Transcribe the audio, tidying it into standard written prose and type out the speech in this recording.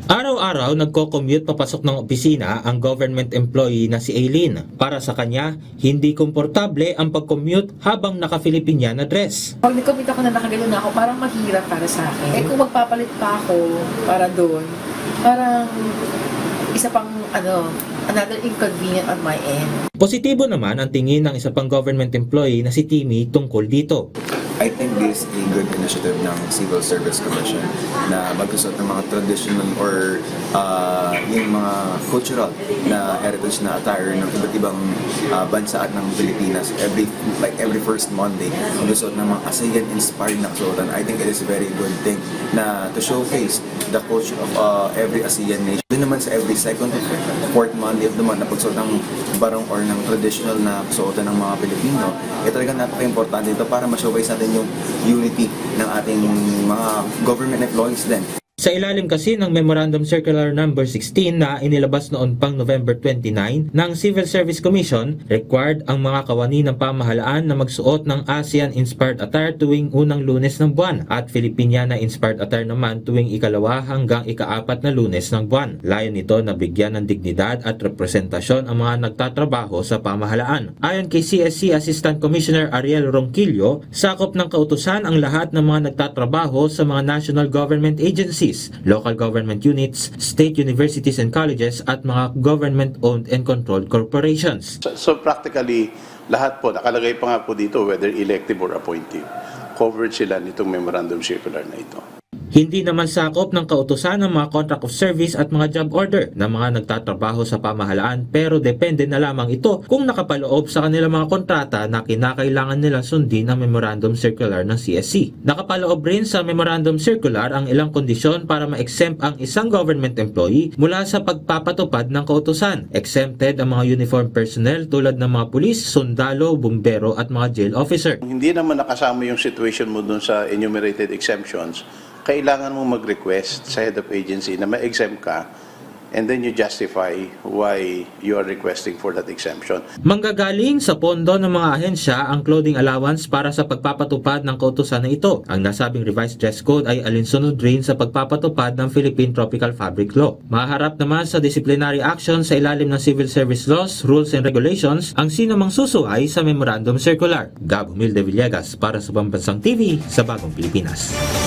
Araw-araw nagko-commute papasok ng opisina ang government employee na si Aileen. Para sa kanya, hindi komportable ang pag-commute habang naka-Philippine na dress. Pag nag-commute ako na nakagano na ako, parang mahirap para sa akin. Eh kung magpapalit pa ako para doon, parang isa pang another inconvenient on my end. Positibo naman ang tingin ng isa pang government employee na si Timmy tungkol dito. I think this is a good initiative ng Civil Service Commission na magsusot ng mga traditional or yung mga cultural na heritage na attire ng iba't ibang bansa at ng Pilipinas. Every first Monday, magsusot ng mga ASEAN-inspired na kasuotan. I think it is a very good thing na to showcase the culture of every ASEAN nation. Doon naman sa every second or fourth Monday of the month na pagsuot ng barong or ng traditional na kasuotan ng mga Pilipino, talagang napaka-importante ito para ma-showcase natin yung unity ng ating mga government employees din. Sa ilalim kasi ng Memorandum Circular No. 16 na inilabas noon pang November 29 ng Civil Service Commission, required ang mga kawani ng pamahalaan na magsuot ng ASEAN-inspired attire tuwing unang Lunes ng buwan at Filipiniana-inspired attire naman tuwing ikalawa hanggang ika-4 na Lunes ng buwan. Layon nito na bigyan ng dignidad at representasyon ang mga nagtatrabaho sa pamahalaan. Ayon kay CSC Assistant Commissioner Ariel Ronquillo, sakop ng kautusan ang lahat ng mga nagtatrabaho sa mga national government agencies, local government units, state universities and colleges at mga government-owned and controlled corporations. So practically, lahat po, nakalagay pa nga po dito, whether elective or appointive, covered sila nitong memorandum circular na ito. Hindi naman sakop ng kautusan ng mga contract of service at mga job order ng mga nagtatrabaho sa pamahalaan, pero depende na lamang ito kung nakapaloob sa kanilang mga kontrata na kinakailangan nilang sundin ang Memorandum Circular ng CSC. Nakapaloob rin sa Memorandum Circular ang ilang kondisyon para ma-exempt ang isang government employee mula sa pagpapatupad ng kautusan. Exempted ang mga uniform personnel tulad ng mga pulis, sundalo, bumbero at mga jail officer. Hindi naman nakasama yung situation mo dun sa enumerated exemptions, kailangan mo mag-request sa head of agency na ma-exempt ka, and then you justify why you are requesting for that exemption. Manggagaling sa pondo ng mga ahensya ang clothing allowance para sa pagpapatupad ng kautusan na ito. Ang nasabing revised dress code ay alinsunod rin sa pagpapatupad ng Philippine Tropical Fabric Law. Maharap naman sa disciplinary action sa ilalim ng Civil Service Laws, Rules and Regulations ang sino mang susuway sa Memorandum Circular. Gab Humilde Villegas para sa Pambansang TV sa Bagong Pilipinas.